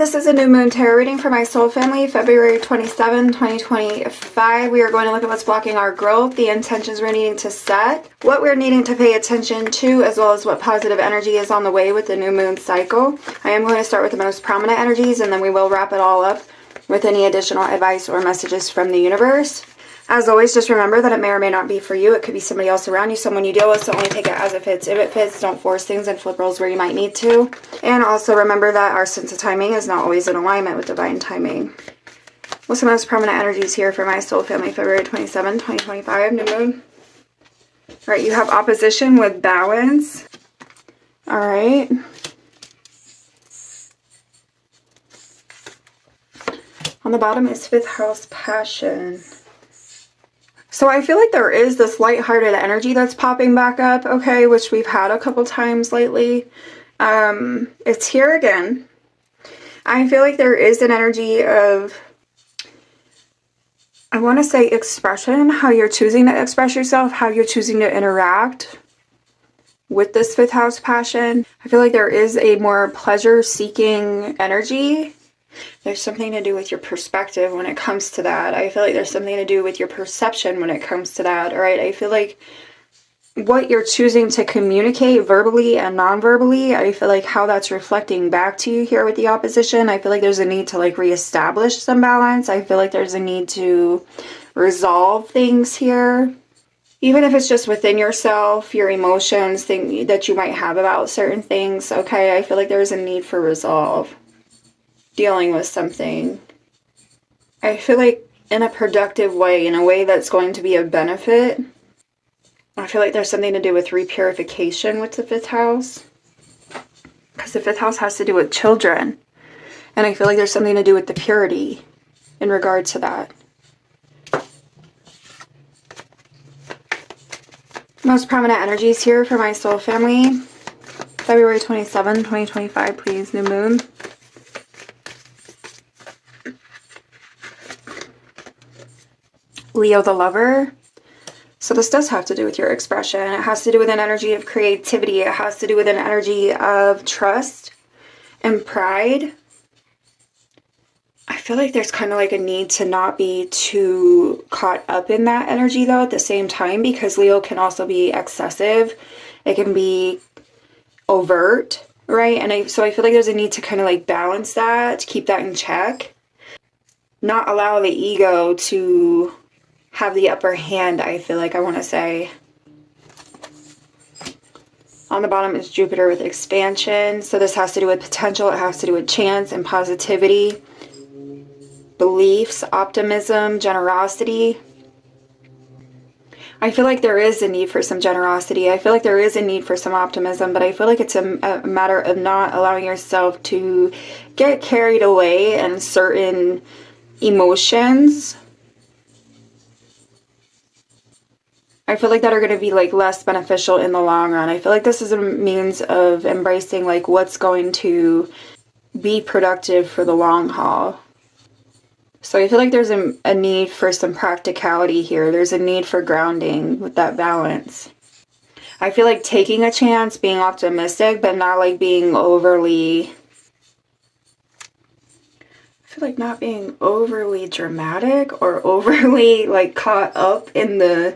this is a new moon tarot reading for my soul family, February 27, 2025. We are going to look at what's blocking our growth, the intentions we're needing to set, what we're needing to pay attention to, as well as what positive energy is on the way with the new moon cycle. I am going to start with the most prominent energies, and then we will wrap it all up with any additional advice or messages from the universe. As always, just remember that it may or may not be for you. It could be somebody else around you, someone you deal with, so only take it as it fits. If it fits, don't force things and flip roles where you might need to. And also remember that our sense of timing is not always in alignment with divine timing. What's the most prominent energies here for my soul family, February 27, 2025, new moon? All right, you have opposition with balance. All right. On the bottom is fifth house passion. So I feel like there is this lighthearted energy that's popping back up, okay, which we've had a couple times lately. It's here again. I feel like there is an energy of, I want to say expression, how you're choosing to express yourself, how you're choosing to interact with this fifth house passion. I feel like there is a more pleasure-seeking energy. There's something to do with your perspective when it comes to that. I feel like there's something to do with your perception when it comes to that, all right? I feel like what you're choosing to communicate verbally and non-verbally, I feel like how that's reflecting back to you here with the opposition. I feel like there's a need to like reestablish some balance. I feel like there's a need to resolve things here. Even if it's just within yourself, your emotions, thing that you might have about certain things, okay? I feel like there's a need for resolve. Dealing with something, I feel like in a productive way, in a way that's going to be of benefit. I feel like there's something to do with repurification with the fifth house, because the fifth house has to do with children, and I feel like there's something to do with the purity in regard to that. Most prominent energies here for my soul family, February 27, 2025, please, new moon. Leo the Lover. So this does have to do with your expression. It has to do with an energy of creativity. It has to do with an energy of trust and pride. I feel like there's kind of like a need to not be too caught up in that energy though at the same time, because Leo can also be excessive. It can be overt, right? And so I feel like there's a need to kind of like balance that, to keep that in check. Not allow the ego to have the upper hand, I feel like I want to say. On the bottom is Jupiter with expansion. So this has to do with potential. It has to do with chance and positivity, beliefs, optimism, generosity. I feel like there is a need for some generosity. I feel like there is a need for some optimism, but I feel like it's a matter of not allowing yourself to get carried away in certain emotions. I feel like that are going to be like less beneficial in the long run. I feel like this is a means of embracing like what's going to be productive for the long haul. So I feel like there's a need for some practicality here. There's a need for grounding with that balance. I feel like taking a chance, being optimistic, but not like being overly, I feel like not being overly dramatic or overly like caught up in the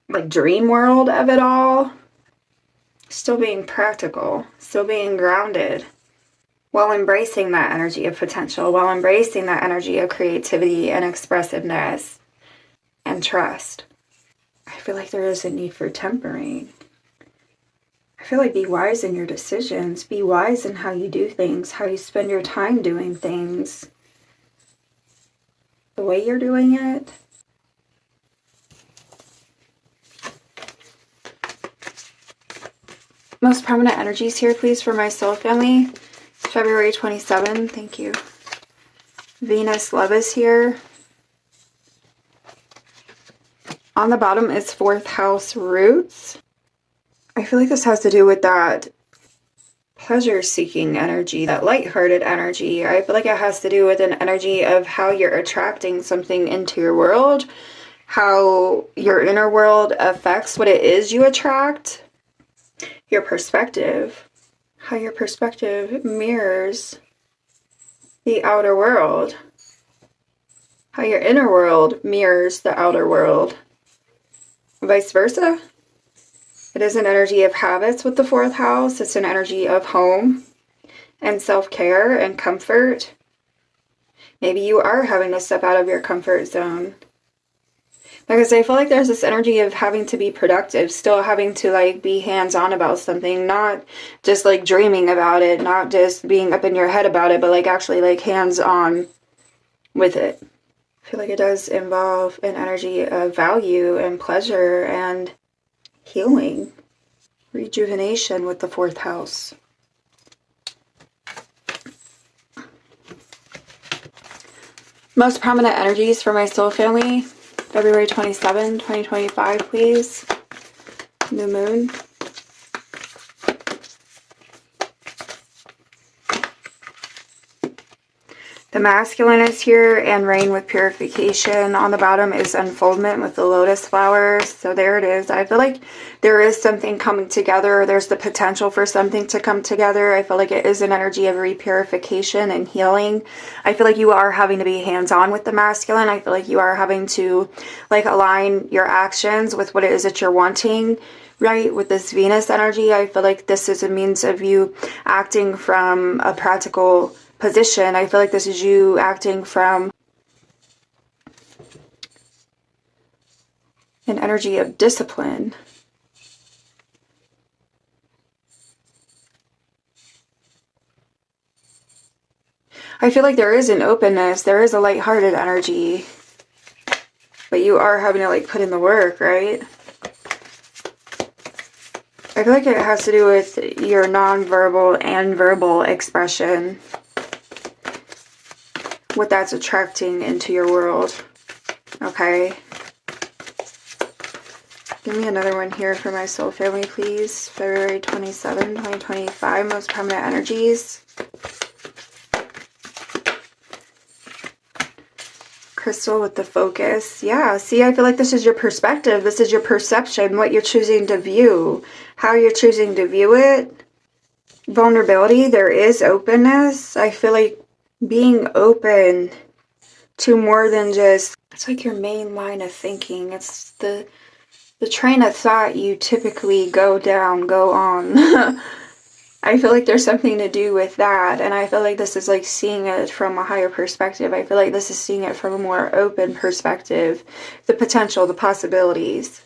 like dream world of it all. Still being practical, still being grounded, while embracing that energy of potential, while embracing that energy of creativity and expressiveness and trust. I feel like there is a need for tempering. I feel like be wise in your decisions, be wise in how you do things, how you spend your time doing things, the way you're doing it. Most prominent energies here, please, for my soul family. February 27, thank you. Venus Love is here. On the bottom is fourth house roots. I feel like this has to do with that pleasure-seeking energy, that lighthearted energy. I feel like it has to do with an energy of how you're attracting something into your world, how your inner world affects what it is you attract. Your perspective, how your perspective mirrors the outer world. How your inner world mirrors the outer world. Vice versa. It is an energy of habits with the 4th house. It's an energy of home and self-care and comfort. Maybe you are having to step out of your comfort zone. Because I feel like there's this energy of having to be productive, still having to like be hands-on about something, not just like dreaming about it, not just being up in your head about it, but like actually like hands-on with it. I feel like it does involve an energy of value and pleasure and healing, rejuvenation with the 4th house. Most prominent energies for my soul family, February 27, 2025, please. New moon. The masculine is here, and rain with purification. On the bottom is unfoldment with the lotus flowers. So there it is. I feel like there is something coming together. There's the potential for something to come together. I feel like it is an energy of repurification and healing. I feel like you are having to be hands-on with the masculine. I feel like you are having to like align your actions with what it is that you're wanting. Right, with this Venus energy, I feel like this is a means of you acting from a practical position. I feel like this is you acting from an energy of discipline. I feel like there is an openness, there is a lighthearted energy, but you are having to like put in the work, right? I feel like it has to do with your non-verbal and verbal expression, what that's attracting into your world. Okay. Give me another one here for my soul family, please. February 27, 2025, most prominent energies. Crystal with the focus. Yeah, see, I feel like this is your perspective. This is your perception, what you're choosing to view, how you're choosing to view it. Vulnerability, there is openness. I feel like being open to more than just, it's like your main line of thinking. It's the train of thought you typically go down, go on. I feel like there's something to do with that, and I feel like this is like seeing it from a higher perspective. I feel like this is seeing it from a more open perspective, the potential, the possibilities.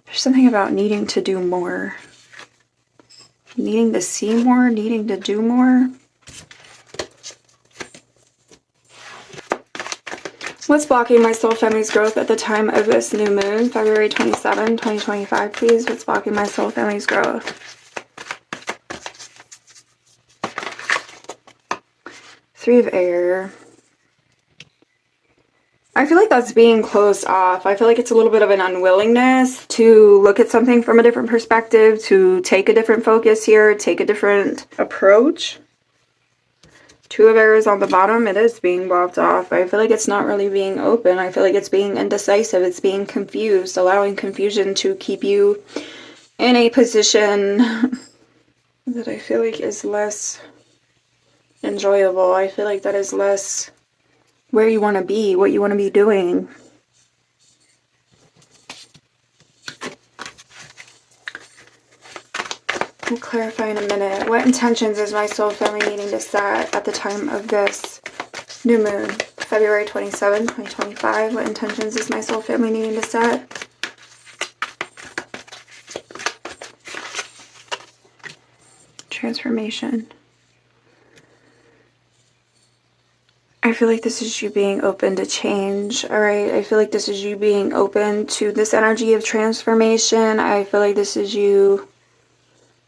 There's something about needing to do more, needing to see more, needing to do more. What's blocking my soul family's growth at the time of this new moon, February 27, 2025, please? What's blocking my soul family's growth? Three of air. I feel like that's being closed off. I feel like it's a little bit of an unwillingness to look at something from a different perspective, to take a different focus here, take a different approach. Two of air is on the bottom. It is being blocked off. I feel like it's not really being open. I feel like it's being indecisive. It's being confused, allowing confusion to keep you in a position that I feel like is less enjoyable. I feel like that is less where you want to be, what you want to be doing. We'll clarify in a minute. What intentions is my soul family needing to set at the time of this new moon? February 27, 2025. What intentions is my soul family needing to set? Transformation. I feel like this is you being open to change, alright? I feel like this is you being open to this energy of transformation. I feel like this is you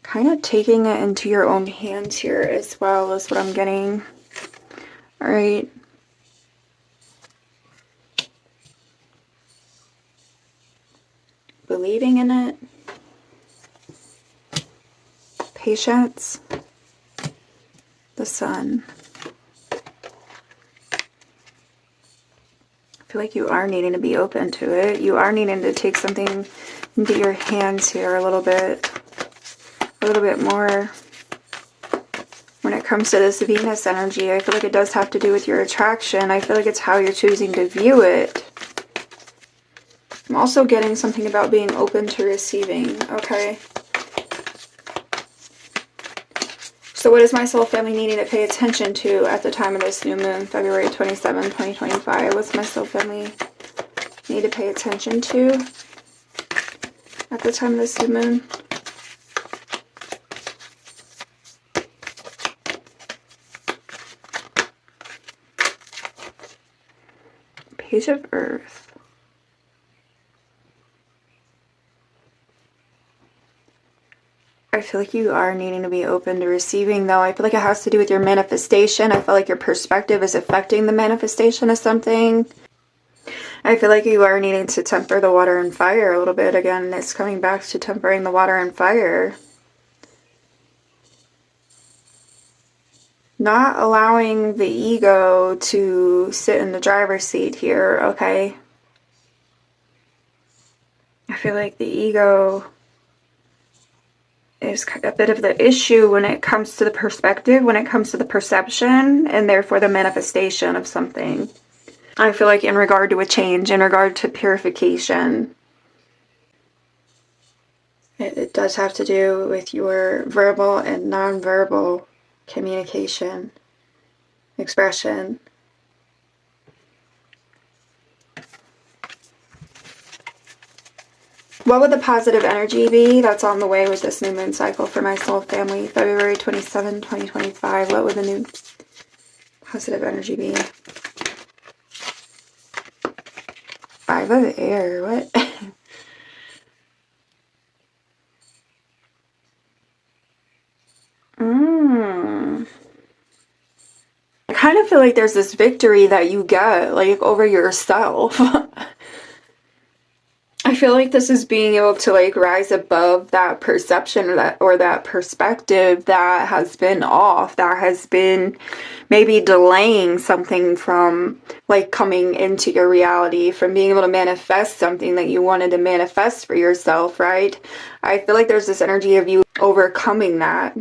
kind of taking it into your own hands here as well, is what I'm getting. Alright. Believing in it. Patience. The sun. I feel like you are needing to be open to it. You are needing to take something into your hands here a little bit more. When it comes to this Venus energy, I feel like it does have to do with your attraction. I feel like it's how you're choosing to view it. I'm also getting something about being open to receiving, okay? So what is my soul family needing to pay attention to at the time of this new moon, February 27, 2025? What's my soul family need to pay attention to at the time of this new moon? Page of Earth. I feel like you are needing to be open to receiving, though. I feel like it has to do with your manifestation. I feel like your perspective is affecting the manifestation of something. I feel like you are needing to temper the water and fire a little bit. Again, it's coming back to tempering the water and fire. Not allowing the ego to sit in the driver's seat here, okay? I feel like the ego is a bit of the issue when it comes to the perspective, when it comes to the perception, and therefore the manifestation of something. I feel like in regard to a change, in regard to purification, it does have to do with your verbal and non-verbal communication, expression. What would the positive energy be that's on the way with this new moon cycle for my soul family? February 27, 2025. What would the new positive energy be? Five of Air. What? I kind of feel like there's this victory that you get, like, over yourself. I feel like this is being able to, like, rise above that perception or that perspective that has been off, that has been maybe delaying something from, like, coming into your reality, from being able to manifest something that you wanted to manifest for yourself, right? I feel like there's this energy of you overcoming that.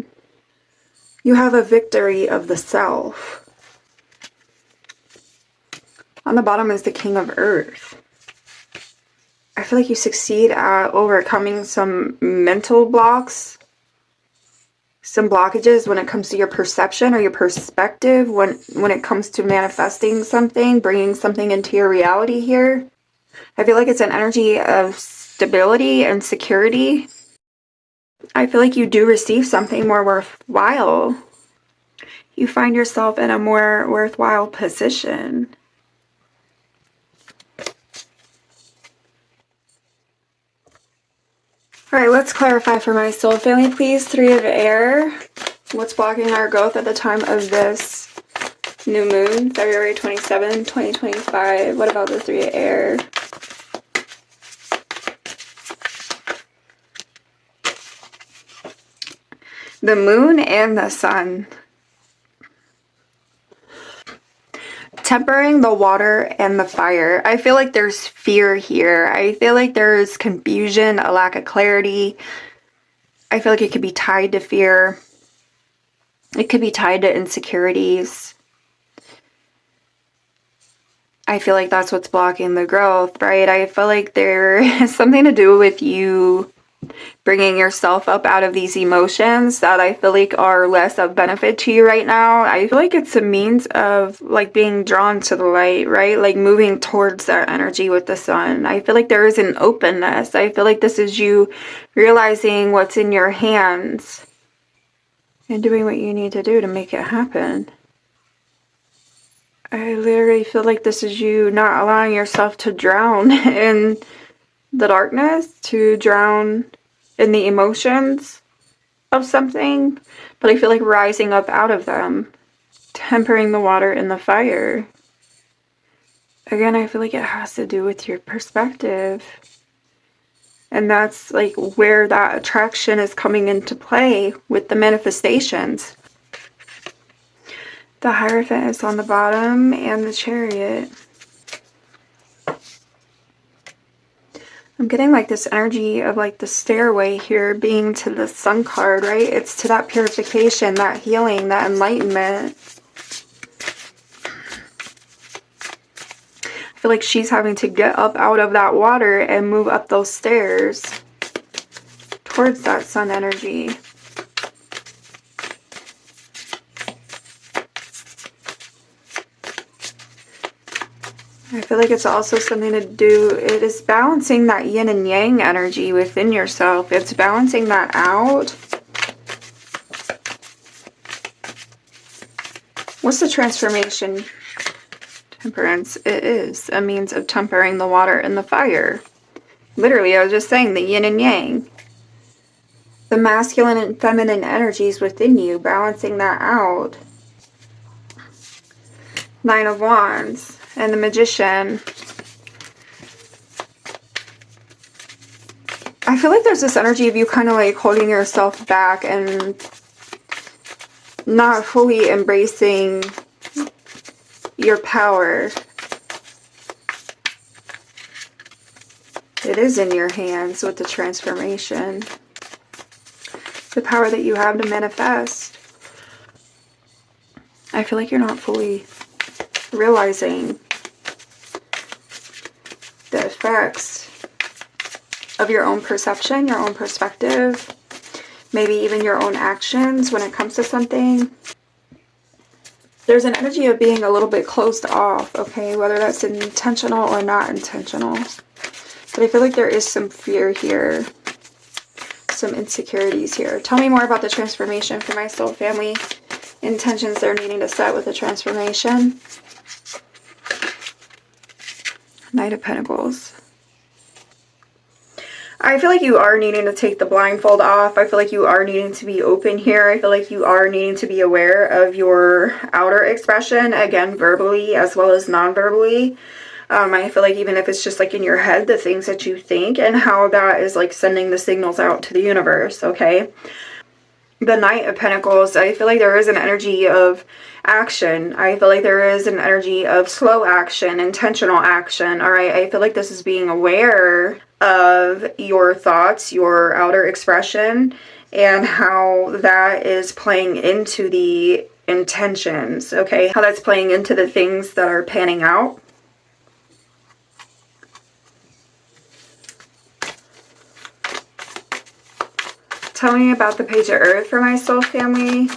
You have a victory of the self. On the bottom is the King of Earth. I feel like you succeed at overcoming some mental blocks, some blockages when it comes to your perception or your perspective, when it comes to manifesting something, bringing something into your reality here. I feel like it's an energy of stability and security. I feel like you do receive something more worthwhile. You find yourself in a more worthwhile position. Alright, let's clarify for my soul family, please. Three of Air. What's blocking our growth at the time of this new moon, February 27, 2025? What about the Three of Air? The Moon and the Sun. Tempering the water and the fire. I feel like there's fear here. I feel like there's confusion, a lack of clarity. I feel like it could be tied to fear. It could be tied to insecurities. I feel like that's what's blocking the growth, right? I feel like there is something to do with you bringing yourself up out of these emotions that I feel like are less of benefit to you right now. I feel like it's a means of, like, being drawn to the light, right? Like moving towards that energy with the sun. I feel like there is an openness. I feel like this is you realizing what's in your hands and doing what you need to do to make it happen. I literally feel like this is you not allowing yourself to drown in the darkness, to drown in the emotions of something, but I feel like rising up out of them, tempering the water and the fire. Again, I feel like it has to do with your perspective. And that's like where that attraction is coming into play with the manifestations. The Hierophant is on the bottom and the Chariot. I'm getting like this energy of like the stairway here being to the Sun card, right? It's to that purification, that healing, that enlightenment. I feel like she's having to get up out of that water and move up those stairs towards that Sun energy. I feel like it's also something to do, it is balancing that yin and yang energy within yourself. It's balancing that out. What's the transformation? Temperance. It is a means of tempering the water and the fire. Literally, I was just saying the yin and yang. The masculine and feminine energies within you, balancing that out. Nine of Wands and the Magician. I feel like there's this energy of you kind of like holding yourself back and not fully embracing your power. It is in your hands with the transformation. The power that you have to manifest. I feel like you're not fully realizing the effects of your own perception, your own perspective, maybe even your own actions when it comes to something. There's an energy of being a little bit closed off, okay, whether that's intentional or not intentional. But I feel like there is some fear here, some insecurities here. Tell me more about the transformation for my soul family. Intentions they're needing to set with the transformation. Knight of Pentacles. I feel like you are needing to take the blindfold off. I feel like you are needing to be open here. I feel like you are needing to be aware of your outer expression, again, verbally as well as non-verbally. I feel like even if it's just like in your head, the things that you think and how that is like sending the signals out to the universe, okay? The Knight of Pentacles, I feel like there is an energy of action. I feel like there is an energy of slow action, intentional action, all right? I feel like this is being aware of your thoughts, your outer expression, and how that is playing into the intentions, okay? How that's playing into the things that are panning out. Tell me about the Page of Earth for my soul family.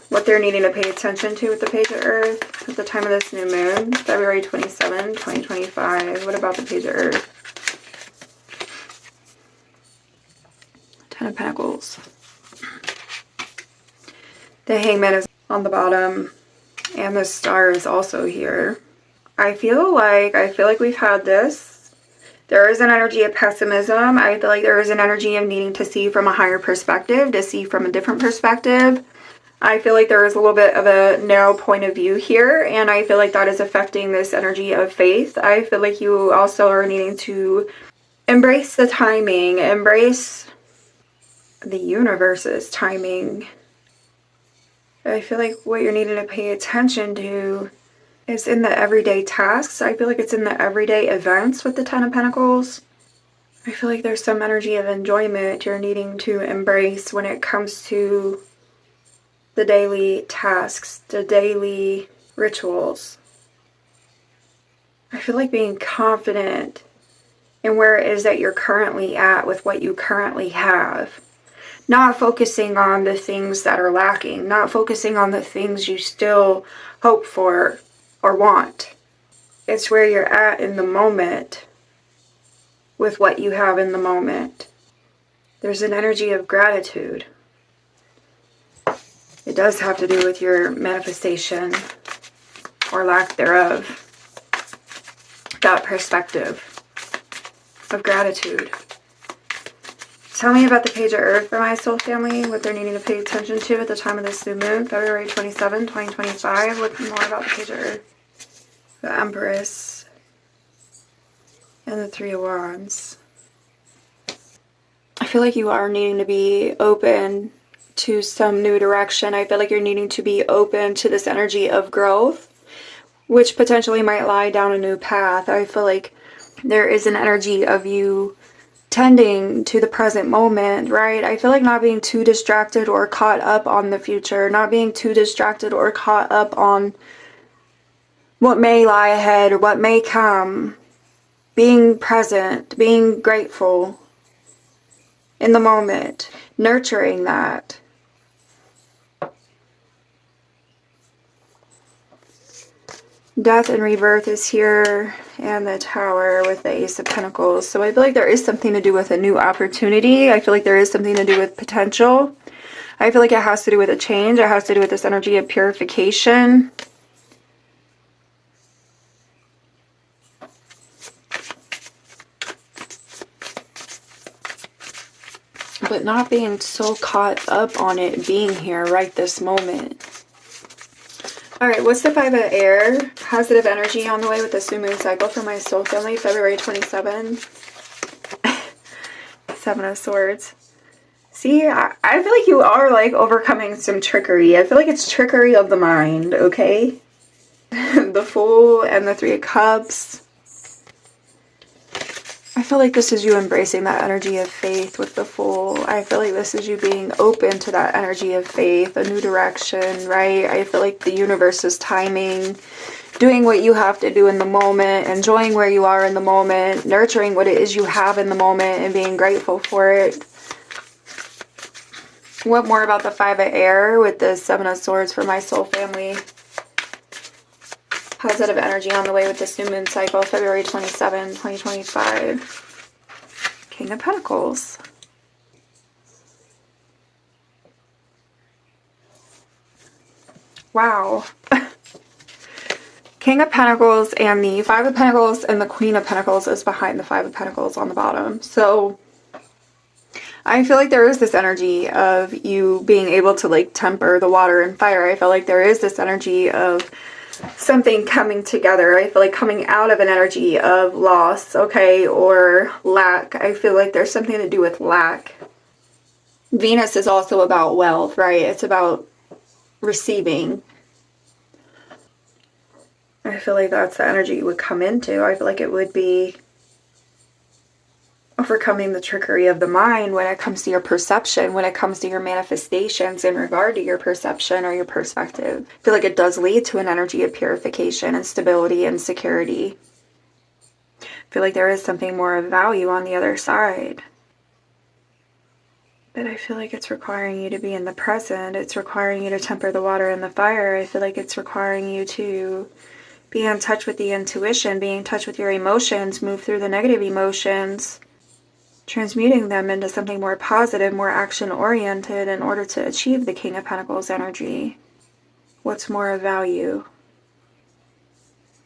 What they're needing to pay attention to with the Page of Earth at the time of this new moon, February 27, 2025. What about the Page of Earth? Ten of Pentacles. The Hangman is on the bottom, and the Star is also here. I feel like we've had this. There is an energy of pessimism. I feel like there is an energy of needing to see from a higher perspective, to see from a different perspective. I feel like there is a little bit of a narrow point of view here, and I feel like that is affecting this energy of faith. I feel like you also are needing to embrace the timing, embrace the universe's timing. I feel like what you're needing to pay attention to is in the everyday tasks. I feel like it's in the everyday events with the Ten of Pentacles. I feel like there's some energy of enjoyment you're needing to embrace when it comes to the daily tasks, the daily rituals. I feel like being confident in where it is that you're currently at with what you currently have. Not focusing on the things that are lacking, not focusing on the things you still hope for or want. It's where you're at in the moment with what you have in the moment. There's an energy of gratitude. It does have to do with your manifestation or lack thereof. That perspective of gratitude. Tell me about the Page of Earth for my soul family, what they're needing to pay attention to at the time of this new moon, February 27, 2025. Look more about the Page of Earth. The Empress and the Three of Wands. I feel like you are needing to be open to some new direction. I feel like you're needing to be open to this energy of growth, which potentially might lie down a new path. I feel like there is an energy of you tending to the present moment, right? I feel like not being too distracted or caught up on the future, not being too distracted or caught up on what may lie ahead or what may come. Being present, being grateful in the moment, nurturing that. Death and rebirth is here, and the Tower with the Ace of Pentacles. So I feel like there is something to do with a new opportunity. I feel like there is something to do with potential. I feel like it has to do with a change. It has to do with this energy of purification. But not being so caught up on it being here right this moment. Alright, what's the 5 of air? Positive energy on the way with this new moon cycle for my soul family, February 27. 7 of Swords. See, I feel like you are like overcoming some trickery. I feel like it's trickery of the mind, okay? The Fool and the 3 of Cups. I feel like this is you embracing that energy of faith with the Fool. I feel like this is you being open to that energy of faith, a new direction, right? I feel like the universe is timing, doing what you have to do in the moment, enjoying where you are in the moment, nurturing what it is you have in the moment, and being grateful for it. What more about the 5 of air with the 7 of Swords for my soul family? Positive energy on the way with this new moon cycle, February 27, 2025. King of Pentacles. Wow. King of Pentacles and the 5 of Pentacles and the Queen of Pentacles is behind the 5 of Pentacles on the bottom. So I feel like there is this energy of you being able to like temper the water and fire. I feel like there is this energy of something coming together. I feel like coming out of an energy of loss, okay, or lack. I feel like there's something to do with lack. Venus is also about wealth, right? It's about receiving. I feel like that's the energy you would come into. I feel like it would be overcoming the trickery of the mind when it comes to your perception, when it comes to your manifestations in regard to your perception or your perspective. I feel like it does lead to an energy of purification and stability and security. I feel like there is something more of value on the other side. But I feel like it's requiring you to be in the present. It's requiring you to temper the water and the fire. I feel like it's requiring you to be in touch with the intuition, be in touch with your emotions, move through the negative emotions, transmuting them into something more positive, more action-oriented in order to achieve the King of Pentacles energy. What's more of value?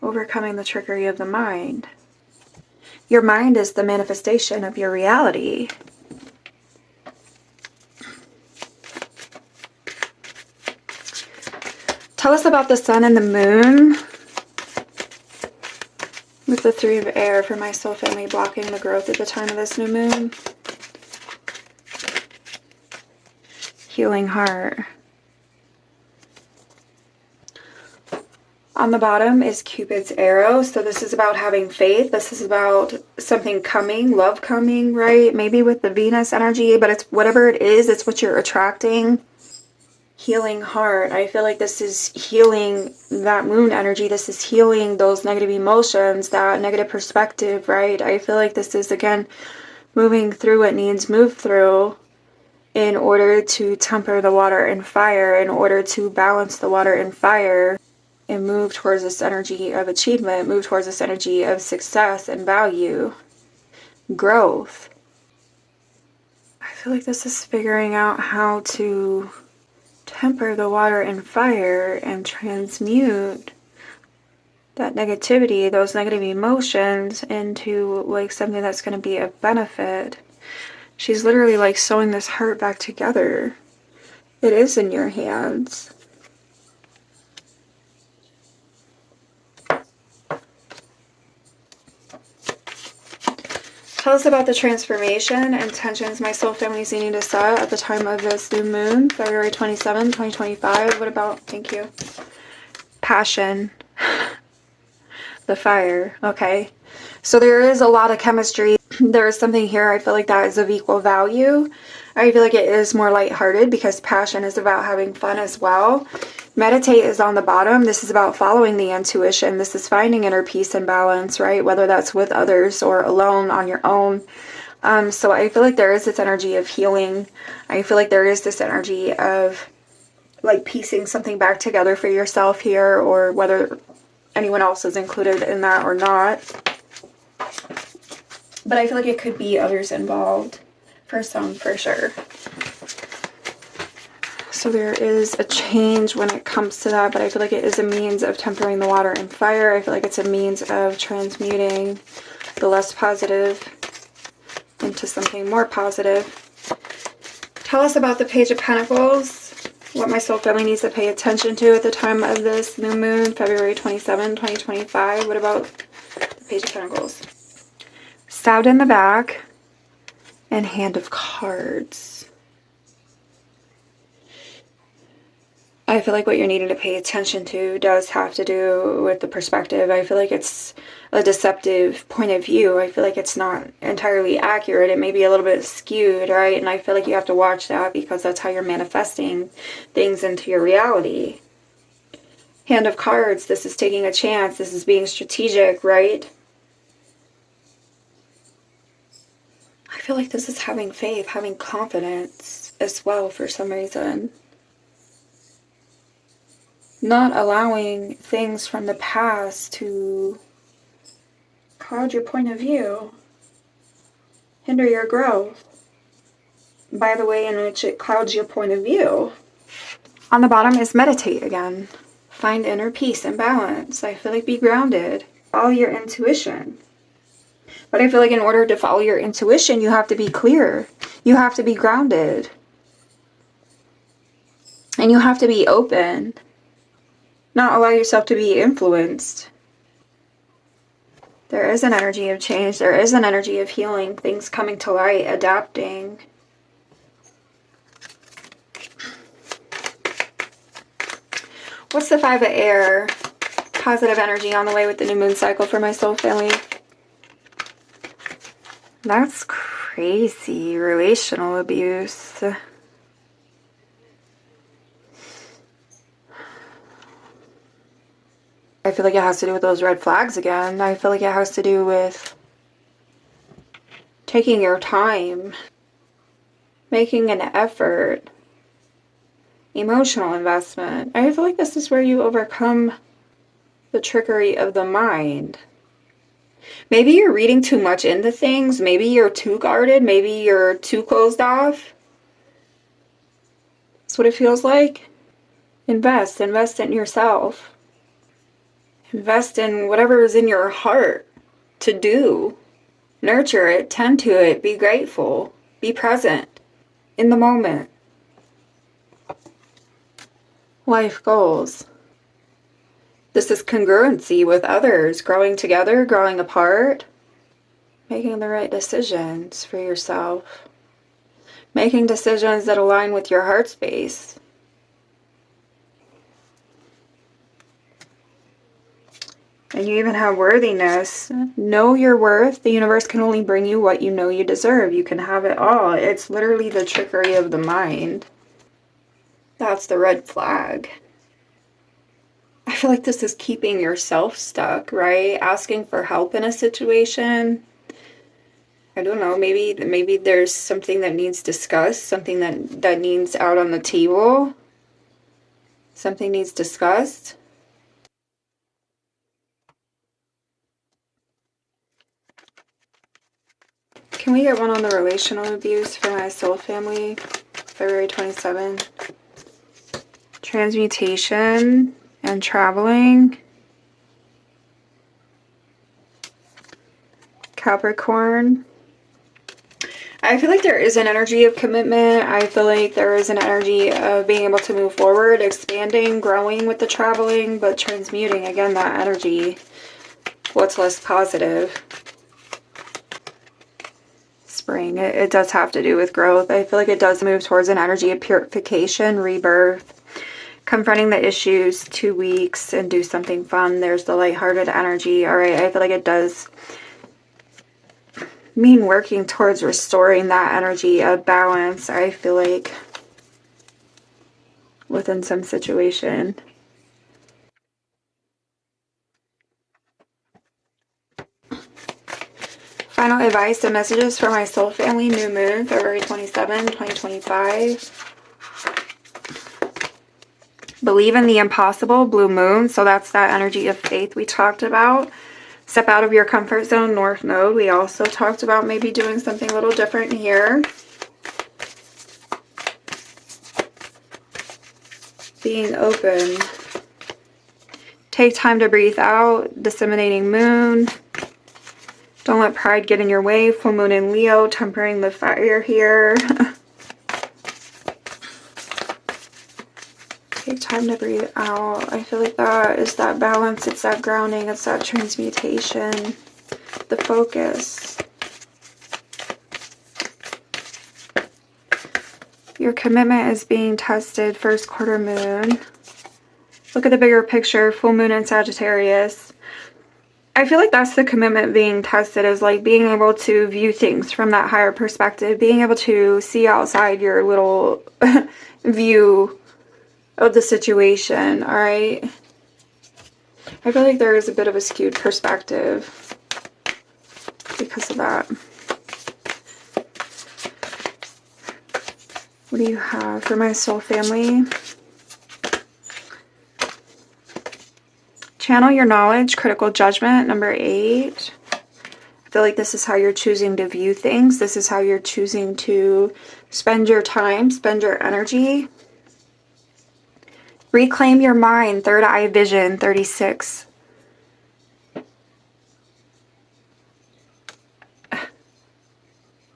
Overcoming the trickery of the mind. Your mind is the manifestation of your reality. Tell us about the sun and the moon. With the 3 of air for my soul family, blocking the growth at the time of this new moon. Healing heart. On the bottom is Cupid's arrow. So this is about having faith. This is about something coming, love coming, right? Maybe with the Venus energy, but it's whatever it is, it's what you're attracting. Healing heart. I feel like this is healing that moon energy. This is healing those negative emotions, that negative perspective, right? I feel like this is, again, moving through what needs moved through in order to temper the water and fire, in order to balance the water and fire and move towards this energy of achievement, move towards this energy of success and value, growth. I feel like this is figuring out how to temper the water and fire and transmute that negativity, those negative emotions into like something that's going to be of benefit. She's literally like sewing this heart back together. It is in your hands. Tell us about the transformation and intentions my soul family is needing to set at the time of this new moon, February 27, 2025. What about, thank you, passion, the fire, okay. So there is a lot of chemistry. There is something here I feel like that is of equal value. I feel like it is more lighthearted because passion is about having fun as well. Meditate is on the bottom. This is about following the intuition. This is finding inner peace and balance, right? Whether that's with others or alone on your own. So I feel like there is this energy of healing. I feel like there is this energy of like piecing something back together for yourself here, or whether anyone else is included in that or not. But I feel like it could be others involved for some, for sure. So there is a change when it comes to that, but I feel like it is a means of tempering the water and fire. I feel like it's a means of transmuting the less positive into something more positive. Tell us about the Page of Pentacles, what my soul family needs to pay attention to at the time of this new moon, February 27, 2025. What about the Page of Pentacles? Stabbed in the back and Hand of Cards. I feel like what you're needing to pay attention to does have to do with the perspective. I feel like it's a deceptive point of view. I feel like it's not entirely accurate. It may be a little bit skewed, right? And I feel like you have to watch that because that's how you're manifesting things into your reality. Hand of Cards, this is taking a chance. This is being strategic, right? I feel like this is having faith, having confidence as well for some reason. Not allowing things from the past to cloud your point of view, hinder your growth by the way in which it clouds your point of view. On the bottom is meditate again. Find inner peace and balance. I feel like be grounded. Follow your intuition. But I feel like in order to follow your intuition, you have to be clear. You have to be grounded. And you have to be open. Not allow yourself to be influenced. There is an energy of change. There is an energy of healing. Things coming to light. Adapting. What's the Five of Air? Positive energy on the way with the new moon cycle for my soul family. That's crazy. Relational abuse. I feel like it has to do with those red flags again. I feel like it has to do with taking your time, making an effort, emotional investment. I feel like this is where you overcome the trickery of the mind. Maybe you're reading too much into things. Maybe you're too guarded. Maybe you're too closed off. That's what it feels like. Invest in yourself. Invest in whatever is in your heart to do. Nurture it, tend to it, be grateful, be present in the moment. Life goals. This is congruency with others, growing together, growing apart, making the right decisions for yourself, making decisions that align with your heart space. And you even have worthiness. Know your worth. The universe can only bring you what you know you deserve. You can have it all. It's literally the trickery of the mind. That's the red flag. I feel like this is keeping yourself stuck, right? Asking for help in a situation. I don't know, maybe there's something that needs discussed, something that needs out on the table. Something needs discussed. Can we get one on the relational abuse for my soul family? February 27. Transmutation and traveling. Capricorn. I feel like there is an energy of commitment. I feel like there is an energy of being able to move forward, expanding, growing with the traveling, but transmuting, again, that energy. What's less positive? Spring. It does have to do with growth. I feel like it does move towards an energy of purification, rebirth, confronting the issues, 2 weeks, and do something fun. There's the lighthearted energy. All right, I feel like it does mean working towards restoring that energy of balance, I feel like, within some situation. Final advice and messages for my soul family, new moon, February 27, 2025. Believe in the impossible, blue moon. So that's that energy of faith we talked about. Step out of your comfort zone, north node. We also talked about maybe doing something a little different here. Being open. Take time to breathe out, disseminating moon. Don't let pride get in your way, full moon in Leo, tempering the fire here. Take time to breathe out. I feel like that is that balance, it's that grounding, it's that transmutation, the focus. Your commitment is being tested, first quarter moon. Look at the bigger picture, full moon in Sagittarius. I feel like that's the commitment being tested, is like being able to view things from that higher perspective, being able to see outside your little view of the situation, all right? I feel like there is a bit of a skewed perspective because of that. What do you have for my soul family? Channel your knowledge, critical judgment, number 8. I feel like this is how you're choosing to view things. This is how you're choosing to spend your time, spend your energy. Reclaim your mind, third eye vision, 36.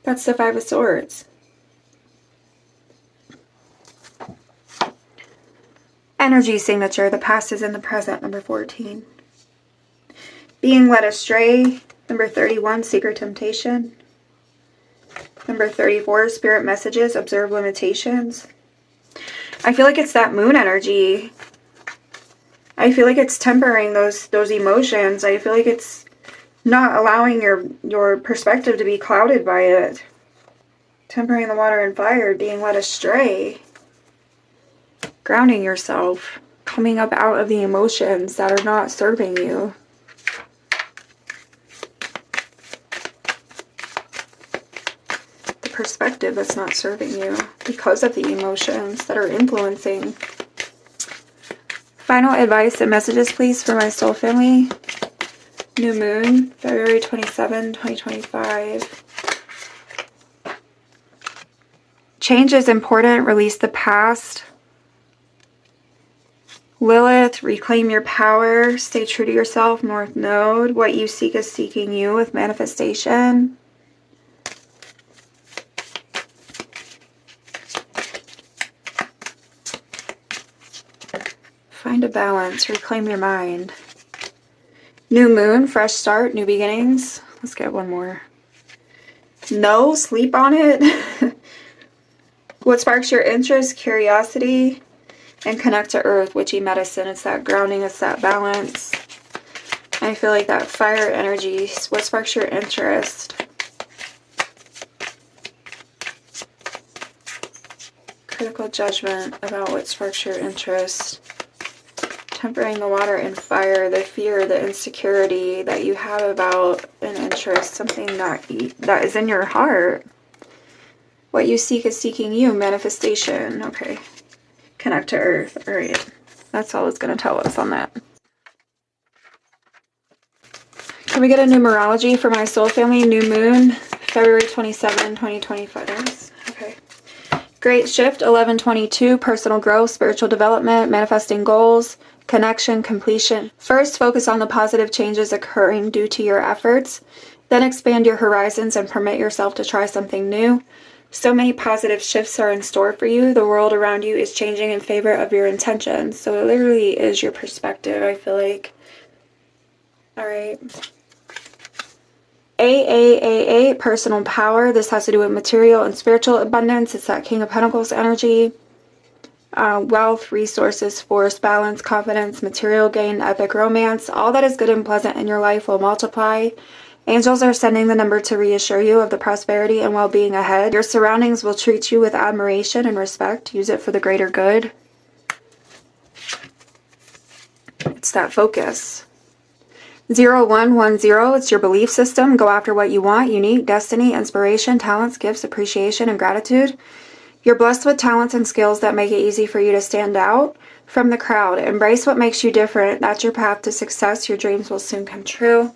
That's the 5 of Swords. Energy signature, the past is in the present, number 14. Being led astray, number 31, secret temptation. Number 34, spirit messages, observe limitations. I feel like it's that moon energy. I feel like it's tempering those emotions. I feel like it's not allowing your perspective to be clouded by it. Tempering the water and fire, being led astray. Grounding yourself, coming up out of the emotions that are not serving you. The perspective that's not serving you because of the emotions that are influencing. Final advice and messages, please, for my soul family. New moon, February 27, 2025. Change is important. Release the past. Lilith, reclaim your power. Stay true to yourself. North Node, what you seek is seeking you with manifestation. Find a balance. Reclaim your mind. New moon, fresh start, new beginnings. Let's get one more. No, sleep on it. What sparks your interest, curiosity, and connect to earth, witchy medicine. It's that grounding, it's that balance. I feel like that fire energy. What sparks your interest? Critical judgment about what sparks your interest. Tempering the water and fire, the fear, the insecurity that you have about an interest, something that is in your heart. What you seek is seeking you, manifestation. Okay. Connect to earth. All right. That's all it's going to tell us on that. Can we get a numerology for my soul family? New moon, February 27, 2025. Okay. Great shift, 1122, personal growth, spiritual development, manifesting goals, connection, completion. First, focus on the positive changes occurring due to your efforts. Then expand your horizons and permit yourself to try something new. So many positive shifts are in store for you. The world around you is changing in favor of your intentions. So it literally is your perspective, I feel like. All right. AAAA, personal power. This has to do with material and spiritual abundance. It's that King of Pentacles energy. Wealth, resources, force, balance, confidence, material gain, epic romance. All that is good and pleasant in your life will multiply Angels are sending the number to reassure you of the prosperity and well-being ahead. Your surroundings will treat you with admiration and respect. Use it for the greater good. It's that focus. 0110, it's your belief system. Go after what you want. Unique, destiny, inspiration, talents, gifts, appreciation, and gratitude. You're blessed with talents and skills that make it easy for you to stand out from the crowd. Embrace what makes you different. That's your path to success. Your dreams will soon come true.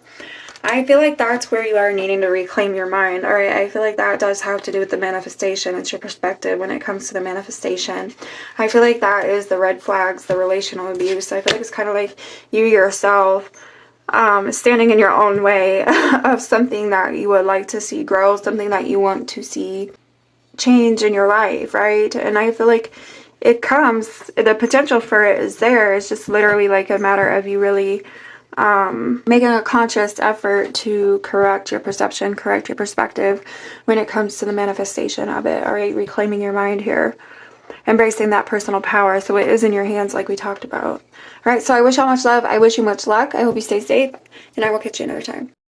I feel like that's where you are needing to reclaim your mind. All right, I feel like that does have to do with the manifestation. It's your perspective when it comes to the manifestation. I feel like that is the red flags, the relational abuse. I feel like it's kind of like you yourself standing in your own way of something that you would like to see grow, something that you want to see change in your life, right? And I feel like it comes, the potential for it is there. It's just literally like a matter of you really making a conscious effort to correct your perception, correct your perspective when it comes to the manifestation of it. All right, reclaiming your mind here, embracing that personal power so it is in your hands like we talked about. All right, so I wish you all much love. I wish you much luck. I hope you stay safe, and I will catch you another time.